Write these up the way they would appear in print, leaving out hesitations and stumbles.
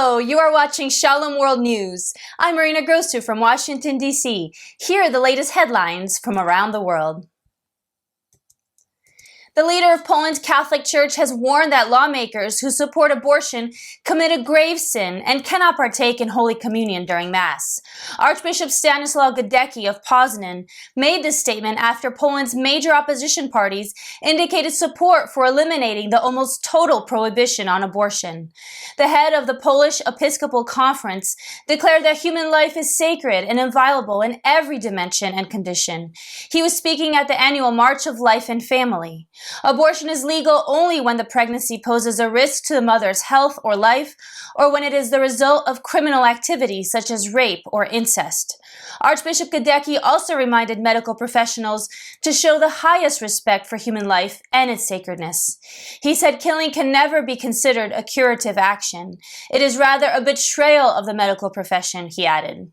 Hello, you are watching Shalom World News. I'm Marina Grossu from Washington, D.C. Here are the latest headlines from around the world. The leader of Poland's Catholic Church has warned that lawmakers who support abortion commit a grave sin and cannot partake in Holy Communion during Mass. Archbishop Gadecki of Poznan made this statement after Poland's major opposition parties indicated support for eliminating the almost total prohibition on abortion. The head of the Polish Episcopal Conference declared that human life is sacred and inviolable in every dimension and condition. He was speaking at the annual March of Life and Family. Abortion is legal only when the pregnancy poses a risk to the mother's health or life, or when it is the result of criminal activity such as rape or incest. Archbishop Gadecki also reminded medical professionals to show the highest respect for human life and its sacredness. He said killing can never be considered a curative action. It is rather a betrayal of the medical profession, he added.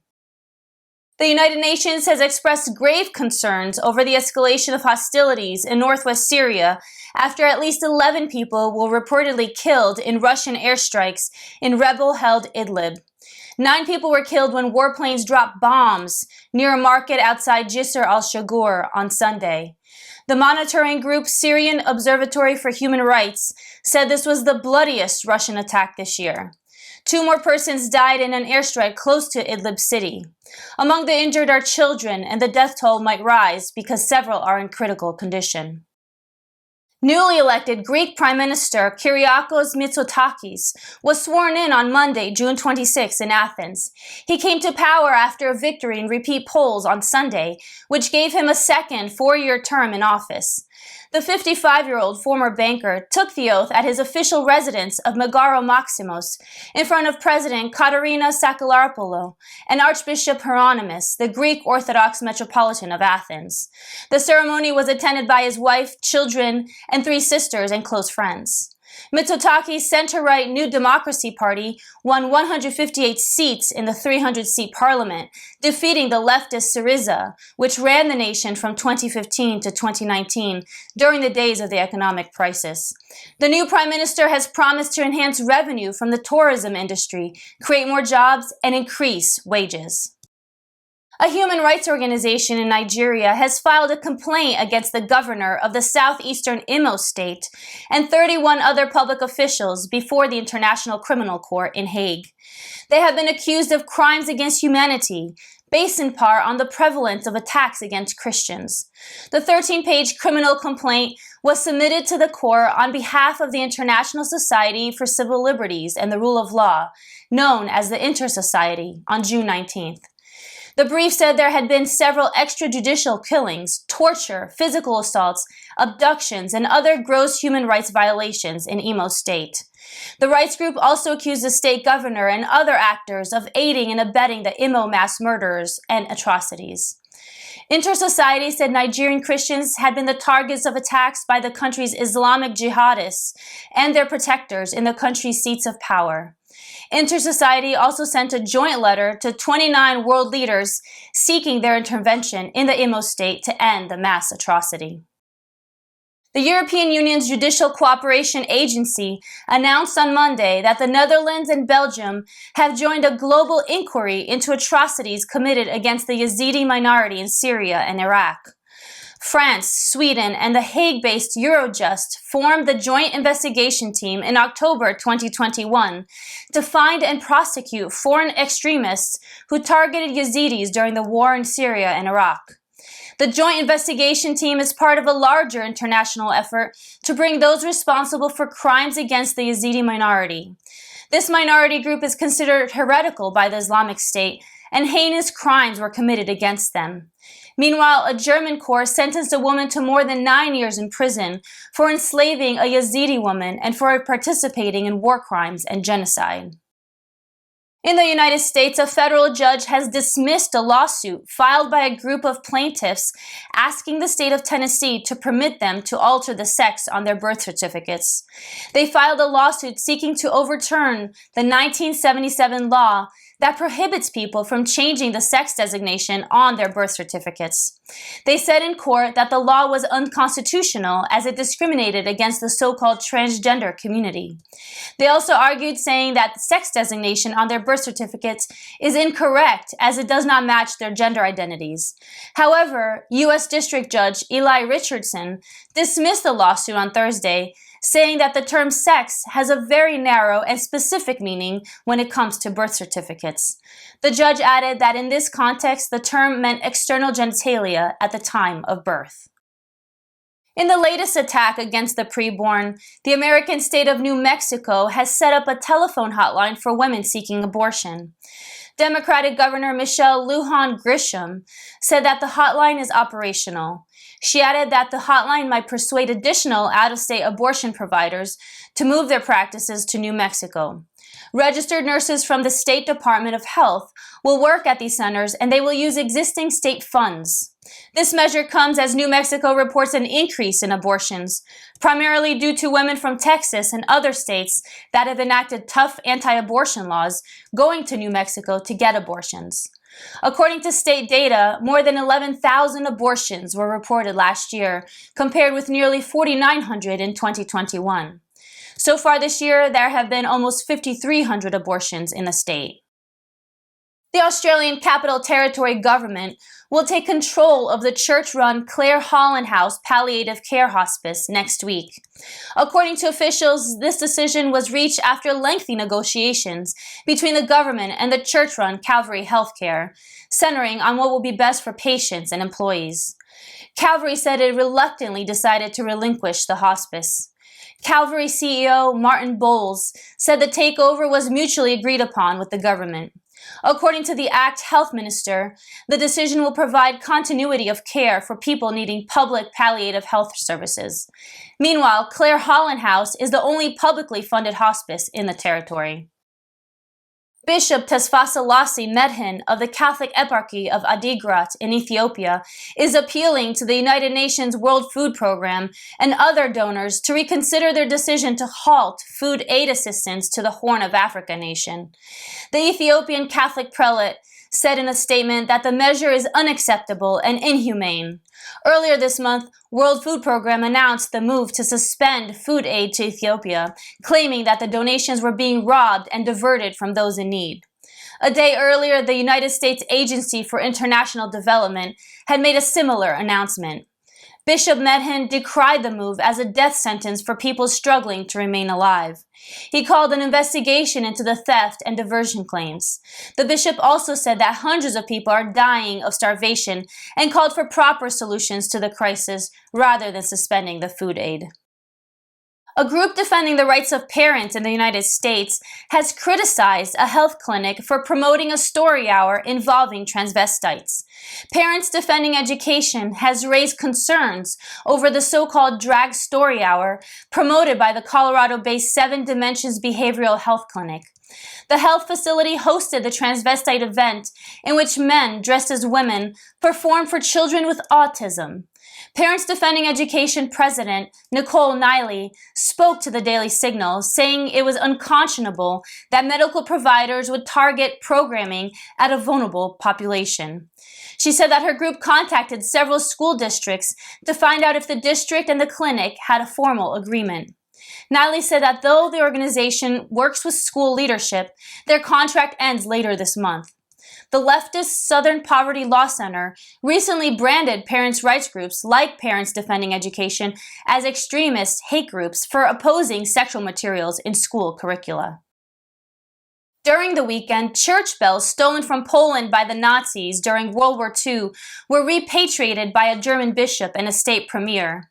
The United Nations has expressed grave concerns over the escalation of hostilities in northwest Syria after at least 11 people were reportedly killed in Russian airstrikes in rebel-held Idlib. 9 people were killed when warplanes dropped bombs near a market outside Jisr al-Shagur on Sunday. The monitoring group Syrian Observatory for Human Rights said this was the bloodiest Russian attack this year. 2 more persons died in an airstrike close to Idlib city. Among the injured are children, and the death toll might rise because several are in critical condition. Newly elected Greek Prime Minister Kyriakos Mitsotakis was sworn in on Monday, June 26, in Athens. He came to power after a victory in repeat polls on Sunday, which gave him a second 4-year term in office. The 55-year-old former banker took the oath at his official residence of Megaro Maximos in front of President Katerina Sakellaropoulou and Archbishop Hieronymos, the Greek Orthodox Metropolitan of Athens. The ceremony was attended by his wife, children, and 3 sisters and close friends. Mitsotakis' center-right New Democracy Party won 158 seats in the 300-seat parliament, defeating the leftist Syriza, which ran the nation from 2015 to 2019 during the days of the economic crisis. The new prime minister has promised to enhance revenue from the tourism industry, create more jobs, and increase wages. A human rights organization in Nigeria has filed a complaint against the governor of the southeastern Imo state and 31 other public officials before the International Criminal Court in Hague. They have been accused of crimes against humanity, based in part on the prevalence of attacks against Christians. The 13-page criminal complaint was submitted to the court on behalf of the International Society for Civil Liberties and the Rule of Law, known as the Intersociety, on June 19th. The brief said there had been several extrajudicial killings, torture, physical assaults, abductions, and other gross human rights violations in Imo State. The rights group also accused the state governor and other actors of aiding and abetting the Imo mass murders and atrocities. Intersociety said Nigerian Christians had been the targets of attacks by the country's Islamic jihadists and their protectors in the country's seats of power. Intersociety also sent a joint letter to 29 world leaders seeking their intervention in the Imo state to end the mass atrocity. The European Union's Judicial Cooperation Agency announced on Monday that the Netherlands and Belgium have joined a global inquiry into atrocities committed against the Yazidi minority in Syria and Iraq. France, Sweden, and the Hague-based Eurojust formed the joint investigation team in October 2021 to find and prosecute foreign extremists who targeted Yazidis during the war in Syria and Iraq. The joint investigation team is part of a larger international effort to bring those responsible for crimes against the Yazidi minority. This minority group is considered heretical by the Islamic State, and heinous crimes were committed against them. Meanwhile, a German court sentenced a woman to more than 9 years in prison for enslaving a Yazidi woman and for participating in war crimes and genocide. In the United States, a federal judge has dismissed a lawsuit filed by a group of plaintiffs asking the state of Tennessee to permit them to alter the sex on their birth certificates. They filed a lawsuit seeking to overturn the 1977 law that prohibits people from changing the sex designation on their birth certificates. They said in court that the law was unconstitutional as it discriminated against the so-called transgender community. They also argued, saying that the sex designation on their birth certificates is incorrect as it does not match their gender identities. However, U.S. District Judge Eli Richardson dismissed the lawsuit on Thursday, saying that the term sex has a very narrow and specific meaning when it comes to birth certificates. The judge added that in this context, the term meant external genitalia at the time of birth. In the latest attack against the preborn, the American state of New Mexico has set up a telephone hotline for women seeking abortion. Democratic Governor Michelle Lujan Grisham said that the hotline is operational. She added that the hotline might persuade additional out-of-state abortion providers to move their practices to New Mexico. Registered nurses from the State Department of Health will work at these centers, and they will use existing state funds. This measure comes as New Mexico reports an increase in abortions, primarily due to women from Texas and other states that have enacted tough anti-abortion laws going to New Mexico to get abortions. According to state data, more than 11,000 abortions were reported last year, compared with nearly 4,900 in 2021. So far this year, there have been almost 5,300 abortions in the state. The Australian Capital Territory government will take control of the church-run Clare Holland House palliative care hospice next week. According to officials, this decision was reached after lengthy negotiations between the government and the church-run Calvary Healthcare, centering on what will be best for patients and employees. Calvary said it reluctantly decided to relinquish the hospice. Calvary CEO Martin Bowles said the takeover was mutually agreed upon with the government. According to the ACT Health Minister, the decision will provide continuity of care for people needing public palliative health services. Meanwhile, Clare Holland House is the only publicly funded hospice in the territory. Bishop Tesfasalasi Medhin of the Catholic Eparchy of Adigrat in Ethiopia is appealing to the United Nations World Food Program and other donors to reconsider their decision to halt food aid assistance to the Horn of Africa nation. The Ethiopian Catholic prelate said in a statement that the measure is unacceptable and inhumane. Earlier this month, World Food Program announced the move to suspend food aid to Ethiopia, claiming that the donations were being robbed and diverted from those in need. A day earlier, the United States Agency for International Development had made a similar announcement. Bishop Medhin decried the move as a death sentence for people struggling to remain alive. He called an investigation into the theft and diversion claims. The bishop also said that hundreds of people are dying of starvation and called for proper solutions to the crisis rather than suspending the food aid. A group defending the rights of parents in the United States has criticized a health clinic for promoting a story hour involving transvestites. Parents Defending Education has raised concerns over the so-called drag story hour promoted by the Colorado-based 7 Dimensions Behavioral Health Clinic. The health facility hosted the transvestite event in which men dressed as women performed for children with autism. Parents Defending Education President Nicole Niley spoke to the Daily Signal, saying it was unconscionable that medical providers would target programming at a vulnerable population. She said that her group contacted several school districts to find out if the district and the clinic had a formal agreement. Niley said that though the organization works with school leadership, their contract ends later this month. The leftist Southern Poverty Law Center recently branded parents' rights groups like Parents Defending Education as extremist hate groups for opposing sexual materials in school curricula. During the weekend, church bells stolen from Poland by the Nazis during World War II were repatriated by a German bishop and a state premier.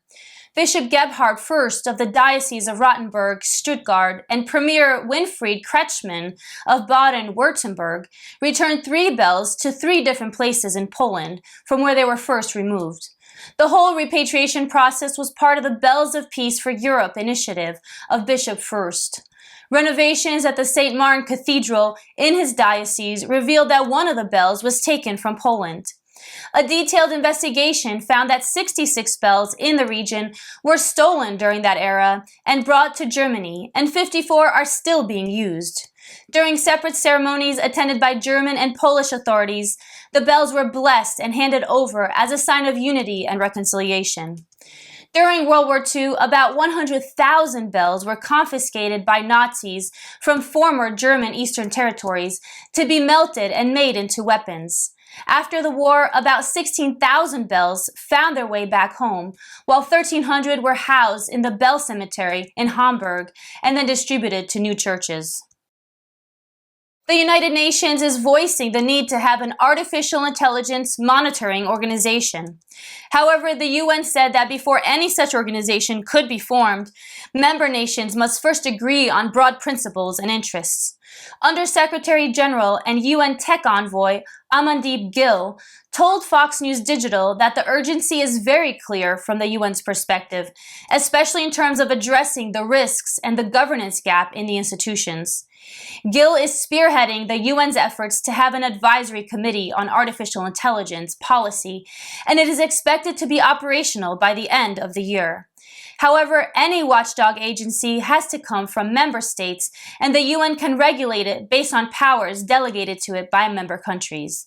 Bishop Gebhard Fürst of the Diocese of Rottenburg-Stuttgart and Premier Winfried Kretschmann of Baden-Württemberg returned 3 bells to 3 different places in Poland from where they were first removed. The whole repatriation process was part of the Bells of Peace for Europe initiative of Bishop Fürst. Renovations at the St. Martin Cathedral in his diocese revealed that one of the bells was taken from Poland. A detailed investigation found that 66 bells in the region were stolen during that era and brought to Germany, and 54 are still being used. During separate ceremonies attended by German and Polish authorities, the bells were blessed and handed over as a sign of unity and reconciliation. During World War II, about 100,000 bells were confiscated by Nazis from former German Eastern territories to be melted and made into weapons. After the war, about 16,000 bells found their way back home, while 1,300 were housed in the Bell Cemetery in Hamburg and then distributed to new churches. The United Nations is voicing the need to have an artificial intelligence monitoring organization. However, the UN said that before any such organization could be formed, member nations must first agree on broad principles and interests. Under-Secretary General and UN Tech Envoy Amandeep Gill told Fox News Digital that the urgency is very clear from the UN's perspective, especially in terms of addressing the risks and the governance gap in the institutions. Gill is spearheading the UN's efforts to have an advisory committee on artificial intelligence policy, and it is expected to be operational by the end of the year. However, any watchdog agency has to come from member states, and the UN can regulate it based on powers delegated to it by member countries.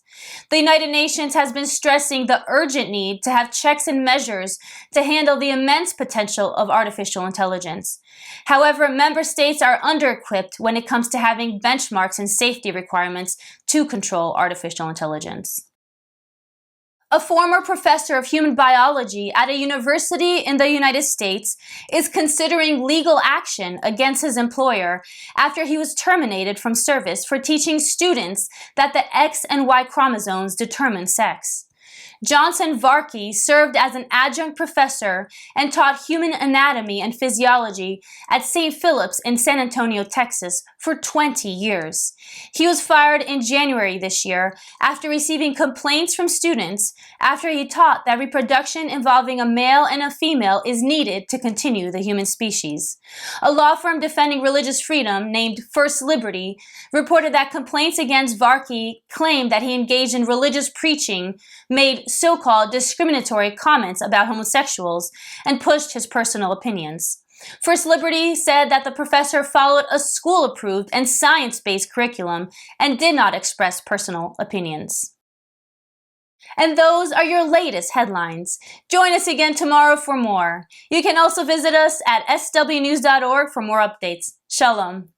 The United Nations has been stressing the urgent need to have checks and measures to handle the immense potential of artificial intelligence. However, member states are under-equipped when it comes to having benchmarks and safety requirements to control artificial intelligence. A former professor of human biology at a university in the United States is considering legal action against his employer after he was terminated from service for teaching students that the X and Y chromosomes determine sex. Johnson Varkey served as an adjunct professor and taught human anatomy and physiology at St. Philip's in San Antonio, Texas, for 20 years. He was fired in January this year after receiving complaints from students after he taught that reproduction involving a male and a female is needed to continue the human species. A law firm defending religious freedom named First Liberty reported that complaints against Varkey claimed that he engaged in religious preaching, made so-called discriminatory comments about homosexuals, and pushed his personal opinions. First Liberty said that the professor followed a school-approved and science-based curriculum and did not express personal opinions. And those are your latest headlines. Join us again tomorrow for more. You can also visit us at swnews.org for more updates. Shalom.